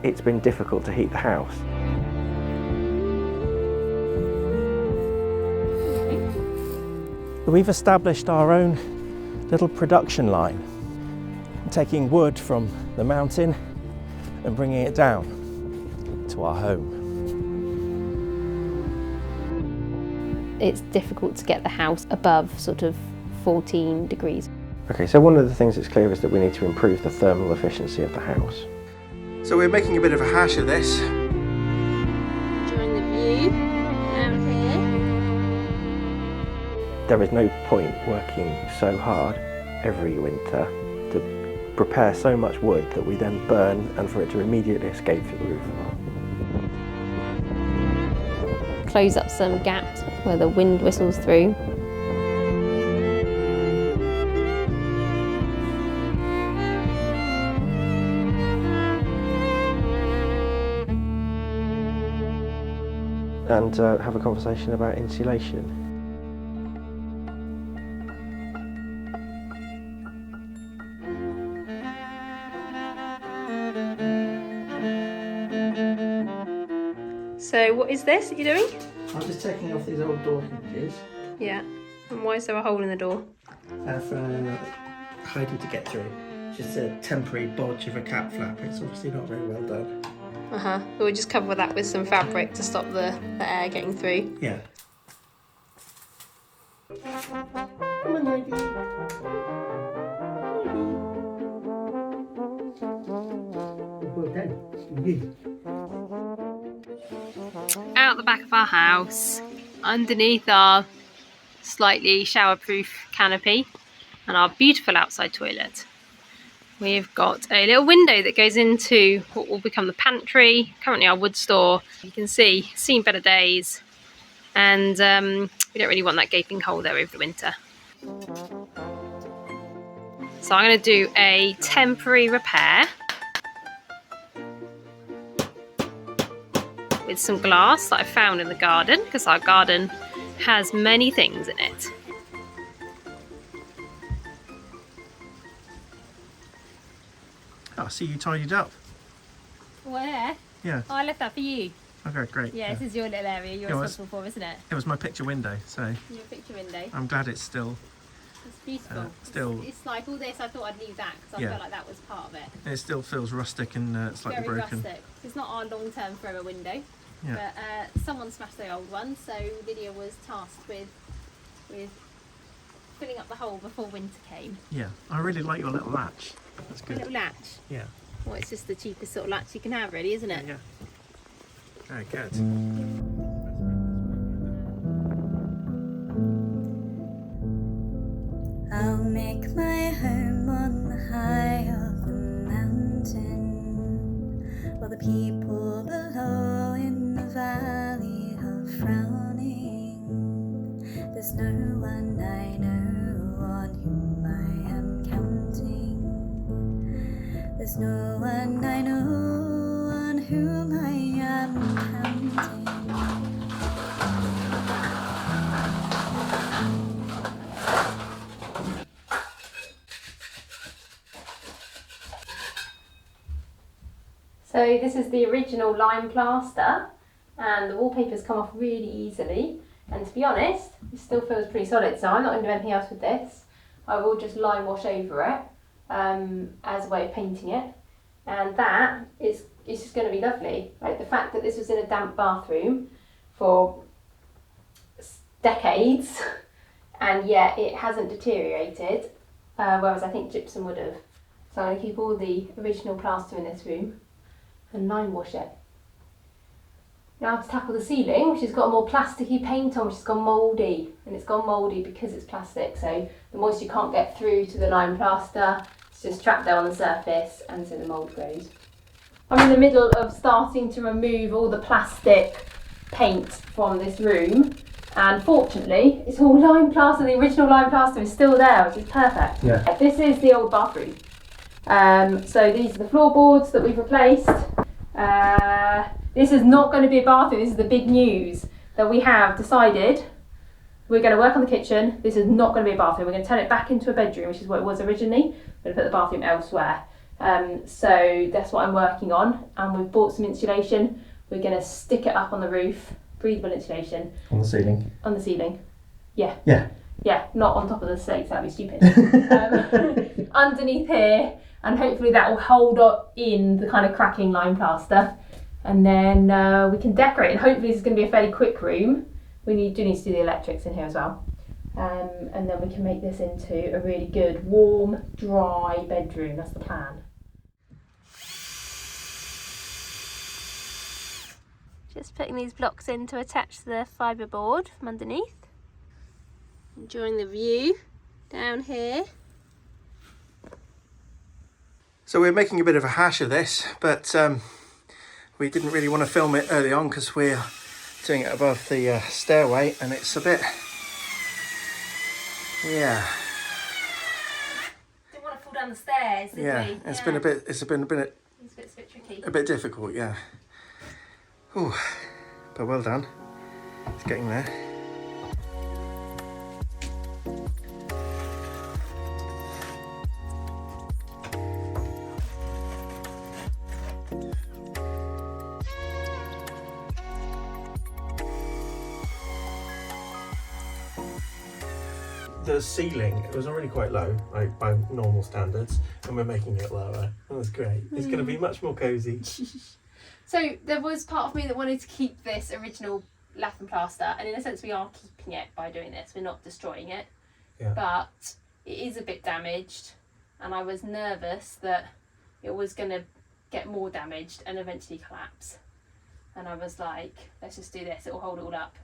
it's been difficult to heat the house. We've established our own little production line, taking wood from the mountain and bringing it down to our home. It's difficult to get the house above sort of 14 degrees. Okay, so one of the things that's clear is that we need to improve the thermal efficiency of the house. So we're making a bit of a hash of this. Enjoying the view down here. There is no point working so hard every winter to prepare so much wood that we then burn and for it to immediately escape through the roof. Close up some gaps where the wind whistles through. And have a conversation about insulation. So what is this that you're doing? I'm just taking off these old door hinges. Yeah. And why is there a hole in the door? For Heidi to get through. Just a temporary bodge of a cap flap. It's obviously not very well done. So we just cover that with some fabric to stop the air getting through. Yeah. Come on, Heidi. Out the back of our house, underneath our slightly shower-proof canopy and our beautiful outside toilet, we've got a little window that goes into what will become the pantry, currently our wood store. You can see, seen better days, and we don't really want that gaping hole there over the winter. So I'm going to do a temporary repair with some glass that I found in the garden, because our garden has many things in it. Oh, I see you tidied up. Where? Yeah. Oh, I left that for you. Okay, great. Yeah, this is your little area you're responsible for, isn't it? It was my picture window, so Your picture window. I'm glad it's still. It's beautiful. It's like all this, I thought I'd leave that because I felt like that was part of it. It still feels rustic and slightly Very broken. rustic. It's not our long-term forever window, Yeah. but someone smashed the old one, so Lydia was tasked with filling up the hole before winter came. Yeah, I really like your little latch. That's A good. little latch. Yeah. Well, it's just the cheapest sort of latch you can have, really, isn't it? Yeah. Very good. I'll make my home on the high of the mountain, while the people below in the valley are frowning. There's no one I know on whom I am counting. There's no one I know on whom I am counting. So this is the original lime plaster, and the wallpaper's come off really easily, and to be honest it still feels pretty solid, so I'm not going to do anything else with this. I will just lime wash over it as a way of painting it, and that is just going to be lovely. Like the fact that this was in a damp bathroom for decades and yet it hasn't deteriorated, whereas I think gypsum would have. So I'm going to keep all the original plaster in this room and lime wash it. Now to tackle the ceiling, which has got a more plasticky paint on, which has gone mouldy, and it's gone mouldy because it's plastic, so the moisture can't get through to the lime plaster, it's just trapped there on the surface, and so the mould grows. I'm in the middle of starting to remove all the plastic paint from this room, and fortunately it's all lime plaster. The original lime plaster is still there, which is perfect. Yeah. This is the old bathroom. So these are the floorboards that we've replaced. This is not going to be a bathroom. This is the big news, that we have decided we're going to work on the kitchen. This is not going to be a bathroom. We're going to turn it back into a bedroom, which is what it was originally. We're going to put the bathroom elsewhere. So that's what I'm working on, and we've bought some insulation. We're going to stick it up on the roof, breathable insulation. On the ceiling? On the ceiling, yeah. Yeah. Yeah, not on top of the slates, that'd be stupid. Underneath here, and hopefully that will hold in the kind of cracking lime plaster, and then we can decorate, and hopefully this is going to be a fairly quick room. We do need to do the electrics in here as well, and then we can make this into a really good warm, dry bedroom. That's the plan. Just putting these blocks in to attach to the fibre board from underneath. Enjoying the view down here. So we're making a bit of a hash of this, but we didn't really want to film it early on because we're doing it above the stairway, and it's a bit, yeah. Didn't want to fall down the stairs, did we? Yeah, it's been a bit tricky. A bit difficult, yeah. Ooh, but well done. It's getting there. The ceiling, it was already quite low, like by normal standards, and we're making it lower. That was great. It's going to be much more cosy. So there was part of me that wanted to keep this original lath and plaster, and in a sense we are keeping it by doing this. We're not destroying it, Yeah. but it is a bit damaged, and I was nervous that it was going to get more damaged and eventually collapse. And I was like, let's just do this, it will hold it all up.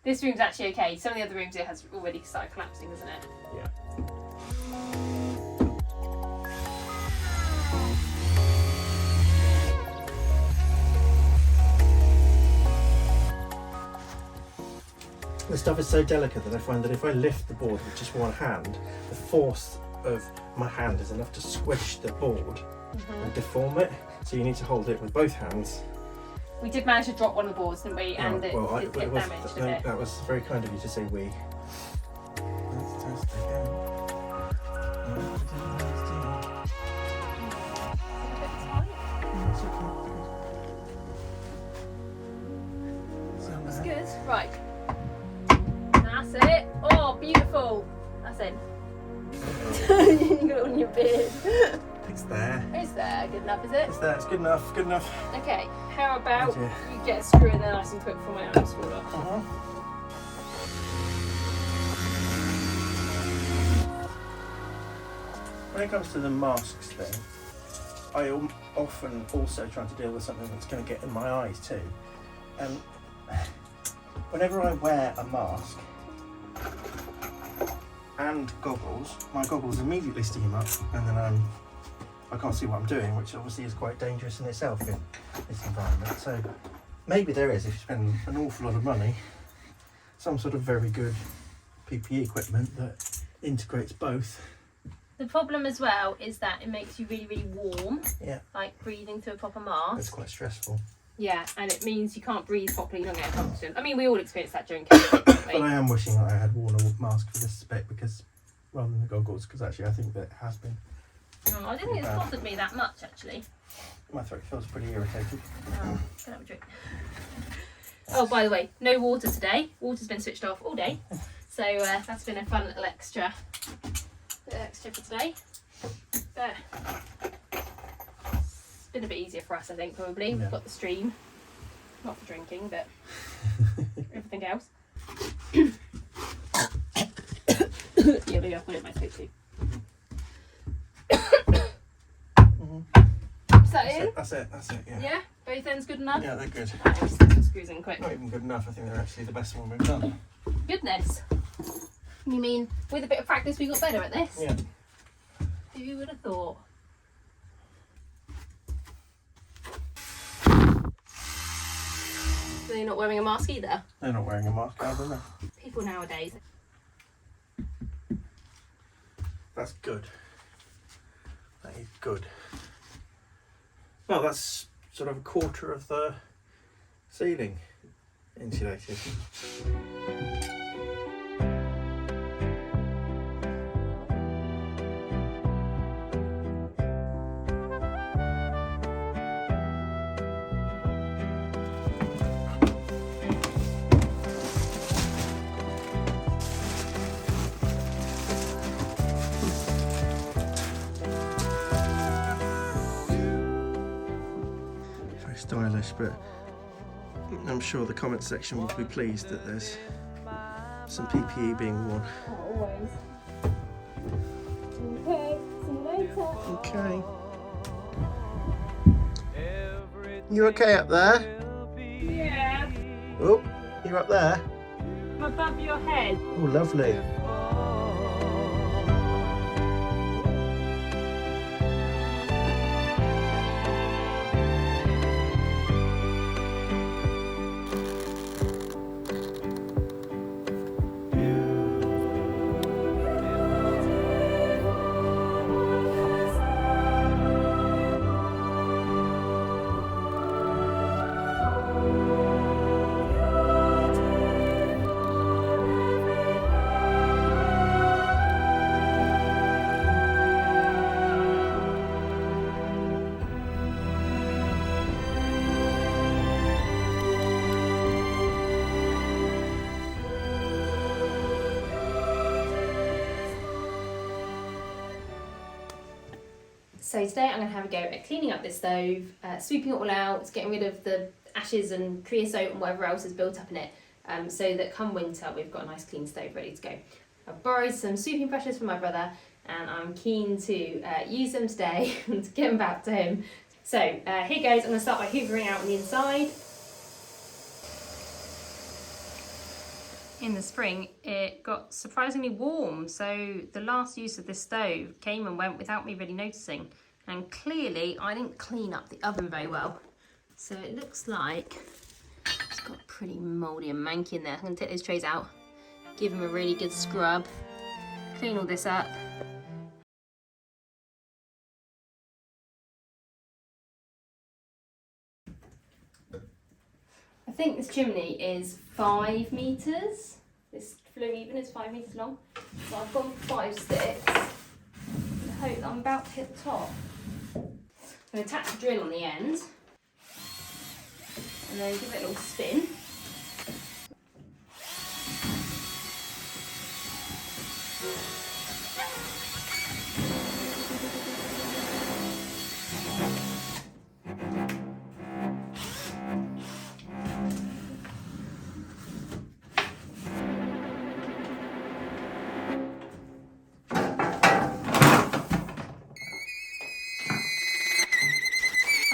This room's actually okay. Some of the other rooms it has already started collapsing, isn't it? Yeah. The stuff is so delicate that I find that if I lift the board with just one hand, the force of my hand is enough to squish the board and deform it. So you need to hold it with both hands. We did manage to drop one of the boards, didn't we? And it did get damaged a bit. That was very kind of you to say we. Let's test again. That's good. Right. That's it. Oh, beautiful. That's in. You got it on your beard. It's there. It's there. Good enough, is it? It's there. It's good enough. Good enough. Okay. How about Oh dear. you get a screw in there nice and quick before my arms fall off? When it comes to the masks thing, I often also try to deal with something that's going to get in my eyes too. And whenever I wear a mask and goggles, my goggles immediately steam up, and then I can't see what I'm doing, which obviously is quite dangerous in itself in this environment. So maybe there is, if you spend an awful lot of money, some sort of very good PPE equipment that integrates both. The problem as well is that it makes you really, really warm. Yeah. Like breathing through a proper mask. It's quite stressful. Yeah, and it means you can't breathe properly, you don't get oxygen. I mean, we all experience that during COVID, don't we? But I am wishing that I had worn a mask for this bit, because rather than the goggles, because actually I think that it has been. I don't think it's bothered me that much, actually. My throat feels pretty irritated. Can I have a drink? Oh, by the way, no water today. Water's been switched off all day. So that's been a fun little extra for today. But it's been a bit easier for us, I think, probably. Yeah. We've got the stream. Not for drinking, but everything else. Yeah, maybe I'll put it in my throat too. Is that in? That's it, yeah. Yeah? Both ends good enough? Yeah, they're good. Right, let's stick some screws in quick. Not even good enough, I think they're actually the best one we've done. Goodness. You mean with a bit of practice we got better at this? Yeah. Who would have thought? So you're not wearing a mask either? They're not wearing a mask either, no. People nowadays. That's good. That is good. Well, that's sort of a quarter of the ceiling insulated. but I'm sure the comment section will be pleased that there's some PPE being worn. Always. Okay, see you later. Okay. You okay up there? Yeah, Oh, you're up there? I'm above your head. Oh, lovely. So today I'm going to have a go at cleaning up this stove, sweeping it all out, getting rid of the ashes and creosote and whatever else is built up in it, so that come winter we've got a nice clean stove ready to go. I've borrowed some sweeping brushes from my brother and I'm keen to use them today to get them back to him. So here goes. I'm going to start by hoovering out on the inside. In the spring it got surprisingly warm, so the last use of this stove came and went without me really noticing, and clearly I didn't clean up the oven very well, so it looks like it's got pretty mouldy and manky in there. I'm going to take those trays out, give them a really good scrub, clean all this up. I think this chimney is 5 metres. This flue even is 5 metres long. So I've gone 5 sticks. I hope that I'm about to hit the top. I'm going to attach a drill on the end and then give it a little spin.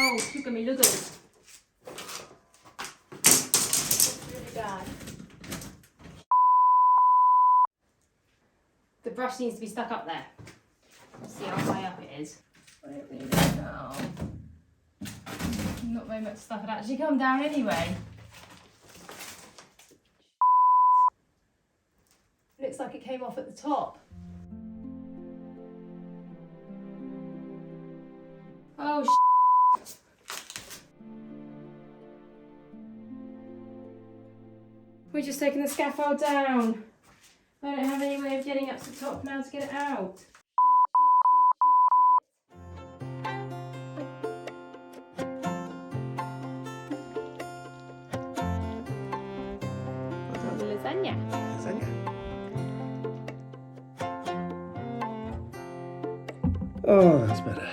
Oh, look at me, look at it. It's really bad. The brush needs to be stuck up there. Let's see how high up it is. I don't really know. Not very much stuff had actually come down anyway. Looks like it came off at the top. Oh, we're just taking the scaffold down. I don't have any way of getting up to the top now to get it out. Lasagna. Lasagna. Oh, that's better.